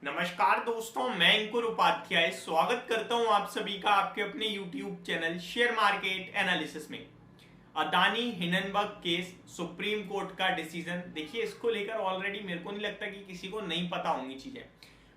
नमस्कार दोस्तों, मैं अंकुर उपाध्याय स्वागत करता हूं आप सभी का आपके अपने YouTube channel share market analysis में। Adani Hindenburg case, supreme court का डिसीजन, देखिए इसको लेकर ऑलरेडी मेरे को नहीं लगता कि किसी को नहीं पता होंगी चीजें,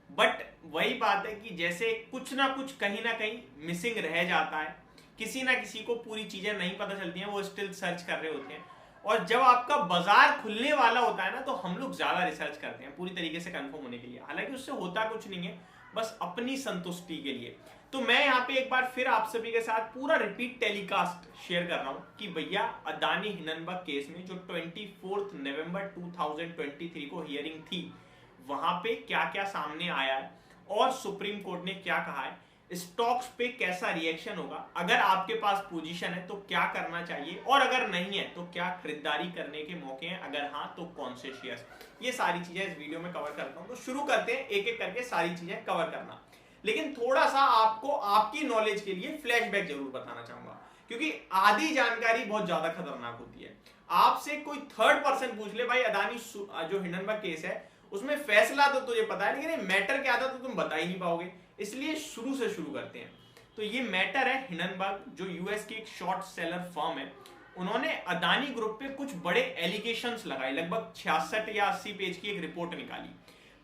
बट वही बात है कि जैसे कुछ ना कुछ कहीं ना कहीं मिसिंग रह जाता है, किसी ना किसी को पूरी चीजें नहीं पता चलती हैं, वो स्टिल सर्च कर रहे होते हैं। और जब आपका बाजार खुलने वाला होता है ना, तो हम लोग ज्यादा रिसर्च करते हैं पूरी तरीके से कंफर्म होने के लिए, हालांकि उससे होता कुछ नहीं है, बस अपनी संतुष्टि के लिए। तो मैं यहाँ पे एक बार फिर आप सभी के साथ पूरा रिपीट टेलीकास्ट शेयर कर रहा हूँ कि भैया अदानी हिंडनबर्ग केस में जो 24 नवंबर 2023 को हियरिंग थी, वहां पे क्या क्या सामने आया है और सुप्रीम कोर्ट ने क्या कहा है, स्टॉक्स पे कैसा रिएक्शन होगा, अगर आपके पास पोजीशन है तो क्या करना चाहिए, और अगर नहीं है तो क्या खरीदारी करने के मौके हैं, अगर हाँ तो कौन से शेयर्स, ये सारी चीजें इस वीडियो में कवर करता हूं। तो शुरू करते हैं एक एक करके सारी चीजें कवर करना, लेकिन थोड़ा सा आपको आपकी नॉलेज के लिए फ्लैशबैक जरूर बताना चाहूंगा, क्योंकि आधी जानकारी बहुत ज्यादा खतरनाक होती है। आपसे कोई थर्ड पर्सन पूछ ले, भाई अदानी जो हिंडनबर्ग केस है उसमें फैसला तो तुझे पता है, लेकिन ये मैटर क्या था तो तुम बता ही नहीं पाओगे, इसलिए शुरू से शुरू करते हैं। तो ये मैटर है हिंडनबर्ग, जो यूएस की एक शॉर्ट सेलर फर्म है। उन्होंने अदानी ग्रुप पे कुछ बड़े एलिगेशंस लगाए, लगभग 66 या 80 पेज की एक रिपोर्ट निकाली।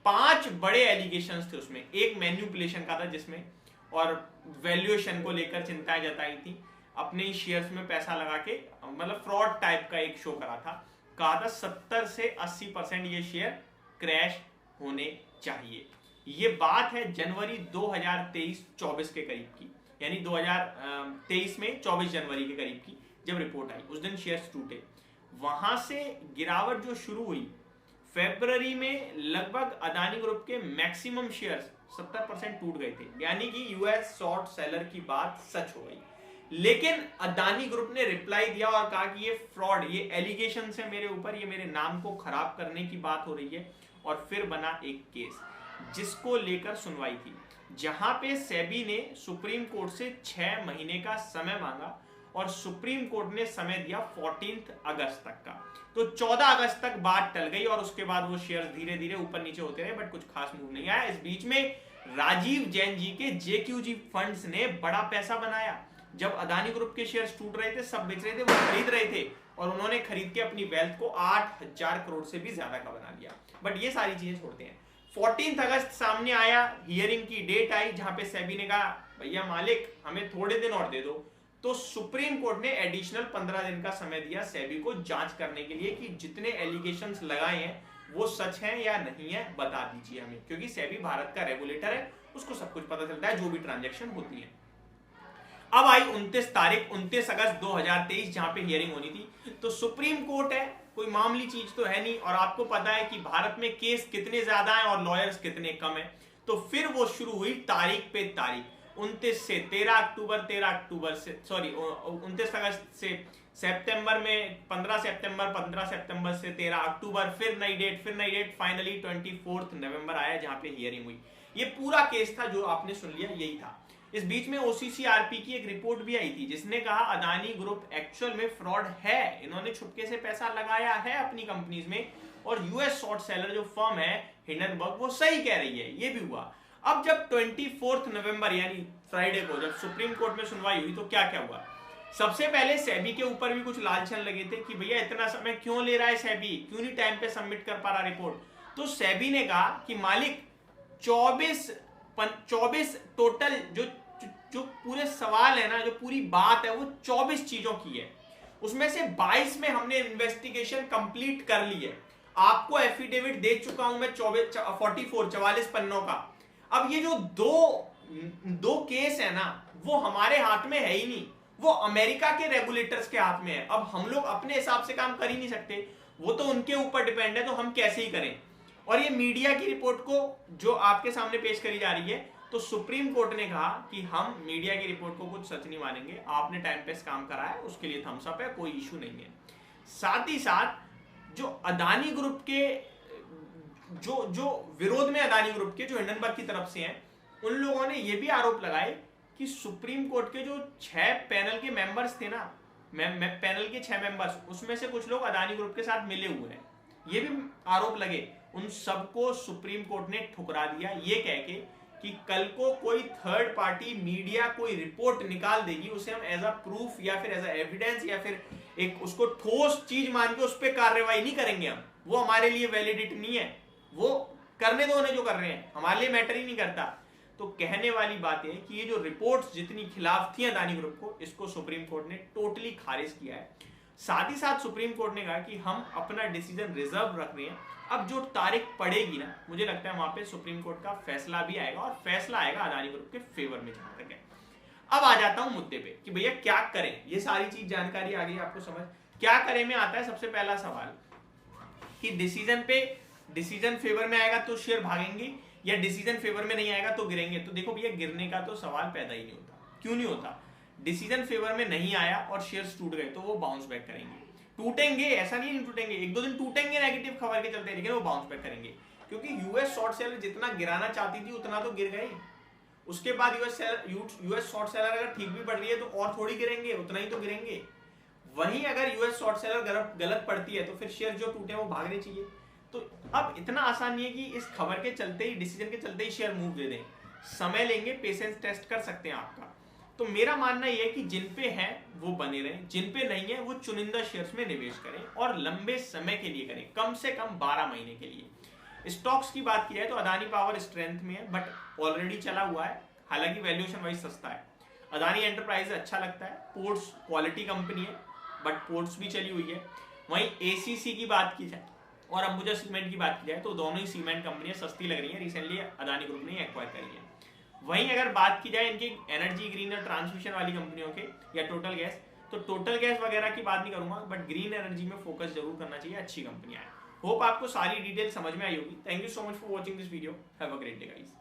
5 बड़े एलिगेशंस थे उसमें, एक मैन्युपुलेशन का था जिसमें, और वैल्यूएशन को लेकर चिंताएं जताई थी, अपने ही शेयर्स में पैसा लगा के, मतलब फ्रॉड टाइप का एक शो करा था। कहा था 70 से 80% ये शेयर क्रैश होने चाहिए। ये बात है जनवरी 2023-24 के करीब की, यानी 2023 में 24 जनवरी के करीब की जब रिपोर्ट आई, उस दिन शेयर्स टूटे। वहां से गिरावट जो शुरू हुई, फरवरी में लगभग अदानी ग्रुप के मैक्सिमम शेयर्स 70% टूट गए थे, यानी कि यूएस शॉर्ट सेलर की बात सच हो गई। लेकिन अदानी ग्रुप ने रिप्लाई दिया और कहा कि ये फ्रॉड, ये एलिगेशन है मेरे ऊपर, ये मेरे नाम को खराब करने की बात हो रही है। और फिर बना एक केस जिसको लेकर सुनवाई थी, जहां पे सेबी ने सुप्रीम कोर्ट से 6 महीने का समय मांगा और सुप्रीम कोर्ट ने समय दिया 14 अगस्त तक का। तो 14 अगस्त तक बात टल गई और उसके बाद वो शेयर धीरे धीरे ऊपर नीचे होते रहे, बट कुछ खास मूव नहीं आया। इस बीच में राजीव जैन जी के जेक्यूजी फंड्स ने बड़ा पैसा बनाया। जब अदानी ग्रुप के शेयर्स टूट रहे थे, सब बेच रहे थे, वो खरीद रहे थे, और उन्होंने खरीद के अपनी वेल्थ को 8,000 करोड़ से भी ज्यादा का बना लिया। बट ये सारी चीजें छोड़ते हैं। 14 अगस्त सामने आया, हियरिंग की डेट आई, जहां पे सेबी ने कहा भैया मालिक हमें थोड़े दिन और दे दो। तो सुप्रीम कोर्ट ने एडिशनल 15 दिन का समय दिया सेबी को जांच करने के लिए कि जितने एलिगेशंस लगाए हैं वो सच हैं या नहीं है, बता दीजिए हमें, क्योंकि सेबी भारत का रेगुलेटर है, उसको सब कुछ पता चलता है जो भी ट्रांजैक्शन होती है। अब आई 29 अगस्त 2023, जहां पे हियरिंग होनी थी। तो सुप्रीम कोर्ट है, कोई मामूली चीज तो है नहीं, और आपको पता है कि भारत में केस कितने ज्यादा हैं और लॉयर्स कितने कम हैं। तो फिर वो शुरू हुई तारीख पे तारीख, 29 से 13 अक्टूबर, 29 अगस्त से सितंबर में 15 सितंबर, 15 सितंबर से 13 अक्टूबर, फिर नई डेट, फाइनली 24 नवंबर आया जहां पे हियरिंग हुई। ये पूरा केस था जो आपने सुन लिया, यही था। इस बीच में ओसीसीआरपी की एक रिपोर्ट भी आई थी जिसने कहा अदानी ग्रुप एक्चुअल में फ्रॉड है, इन्होंने छुपके से पैसा लगाया है अपनी कंपनीज में, और यूएस शॉर्ट सेलर जो फर्म है हिंडनबर्ग वो सही कह रही है, ये भी हुआ। अब जब 24 नवंबर यानी फ्राइडे को जब सुप्रीम कोर्ट में सुनवाई हुई, तो क्या क्या हुआ। सबसे पहले सेबी के ऊपर भी कुछ लालचन लगे थे कि भैया इतना समय क्यों ले रहा है सेबी, क्यों नहीं टाइम पे सबमिट कर पा रहा रिपोर्ट। तो सेबी ने कहा कि मालिक 24 टोटल जो पूरे सवाल है ना, जो पूरी बात है वो 24 चीजों की है, उसमें से 22 में हमने इन्वेस्टिगेशन कंप्लीट कर ली है, आपको एफिडेविट दे चुका हूं मैं 44 पन्नों का। अब ये जो दो केस है ना, वो हमारे हाथ में है ही नहीं, वो अमेरिका के रेगुलेटर्स के हाथ में है। अब हम लोग अपने हिसाब से काम कर ही नहीं सकते, वो तो उनके ऊपर डिपेंड है, तो हम कैसे ही करें। और ये मीडिया की रिपोर्ट को जो आपके सामने पेश करी जा रही है, तो सुप्रीम कोर्ट ने कहा कि हम मीडिया की रिपोर्ट को कुछ सच नहीं मानेंगे, आपने टाइम पे काम करा है, उसके लिए थम्स अप है, कोई इशू नहीं है। साथ ही साथ जो अदानी ग्रुप के जो विरोध में अदानी ग्रुप के जो हिंडनबर्ग की तरफ से हैं, उन लोगों ने यह भी आरोप लगाए कि सुप्रीम कोर्ट के जो 6 पैनल के मेंबर्स थे ना, पैनल के 6 मेंबर्स, उसमें से कुछ लोग अदानी ग्रुप के साथ मिले हुए हैं, ये भी आरोप लगे। उन सबको सुप्रीम कोर्ट ने ठुकरा दिया, ये कह के कि कल को कोई थर्ड पार्टी मीडिया कोई रिपोर्ट निकाल देगी, उसे हम एज अ प्रूफ या फिर एज अ एविडेंस या फिर एक उसको ठोस चीज मान के उस पर कार्रवाई नहीं करेंगे हम, वो हमारे लिए वैलिडिटी नहीं है, वो करने दो उन्हें जो कर रहे हैं, हमारे लिए मैटर ही नहीं करता। तो कहने वाली बात है कि ये जो रिपोर्ट्स जितनी खिलाफ थी अदानी ग्रुप को, इसको सुप्रीम कोर्ट ने टोटली खारिज किया है। साथ ही साथ सुप्रीम कोर्ट ने कहा कि हम अपना डिसीजन रिजर्व रख रहे हैं। अब जो तारीख पड़ेगी ना, मुझे लगता है वहां पे सुप्रीम कोर्ट का फैसला भी आएगा और फैसला आएगा अदानी ग्रुप के फेवर में जहां तक है। अब आ जाता हूं मुद्दे पे कि भैया क्या करें, ये सारी चीज जानकारी आ गई आपको समझ, क्या करें में आता है सबसे पहला सवाल कि डिसीजन फेवर में आएगा तो शेयर भागेंगे या डिसीजन फेवर में नहीं आएगा तो गिरेंगे। तो देखो भैया, गिरने का तो सवाल पैदा ही नहीं होता। क्यों नहीं होता? डिसीजन फेवर में नहीं आया और शेयर्स टूट गए तो वो बाउंस बैक करेंगे, टूटेंगे, ऐसा नहीं टूटेंगे, एक दो दिन टूटेंगे नेगेटिव खबर के चलते, लेकिन वो बाउंस बैक करेंगे, क्योंकि यूएस शॉर्ट सेलर जितना गिराना चाहती थी उतना तो गिर गए। उसके बाद यूएस शॉर्ट सेलर अगर ठीक भी बढ़ रही है तो और थोड़ी गिरेंगे, उतना ही तो गिरेंगे। वहीं अगर यूएस शॉर्ट सेलर गलत पड़ती है तो फिर शेयर जो टूटे वो भागने चाहिए। तो अब इतना आसान नहीं है कि इस खबर के चलते ही, डिसीजन के चलते ही शेयर मूव दे दें, समय लेंगे, पेशेंस टेस्ट कर सकते हैं आपका। तो मेरा मानना यह है कि जिन पे है वो बने रहें, जिन पे नहीं है वो चुनिंदा शेयर्स में निवेश करें और लंबे समय के लिए करें, कम से कम 12 महीने के लिए। स्टॉक्स की बात की है तो अदानी पावर स्ट्रेंथ में है बट ऑलरेडी चला हुआ है, हालांकि वैल्यूएशन वाइज सस्ता है। अदानी एंटरप्राइज अच्छा लगता है, पोर्ट्स क्वालिटी कंपनी है बट पोर्ट्स भी चली हुई है। वहीं एसीसी की बात की जाए और अंबुजा सीमेंट की बात की जाए तो दोनों ही सीमेंट कंपनियां सस्ती लग रही है, रिसेंटली अदानी ग्रुप ने एक्वायर करी है। वहीं अगर बात की जाए इनकी एनर्जी, ग्रीन और ट्रांसमिशन वाली कंपनियों के या टोटल गैस, तो टोटल गैस वगैरह की बात नहीं करूंगा बट ग्रीन एनर्जी में फोकस जरूर करना चाहिए, अच्छी कंपनियां हैं। होप आपको सारी डिटेल समझ में आई होगी। Thank you so much for watching this video, have a great day guys.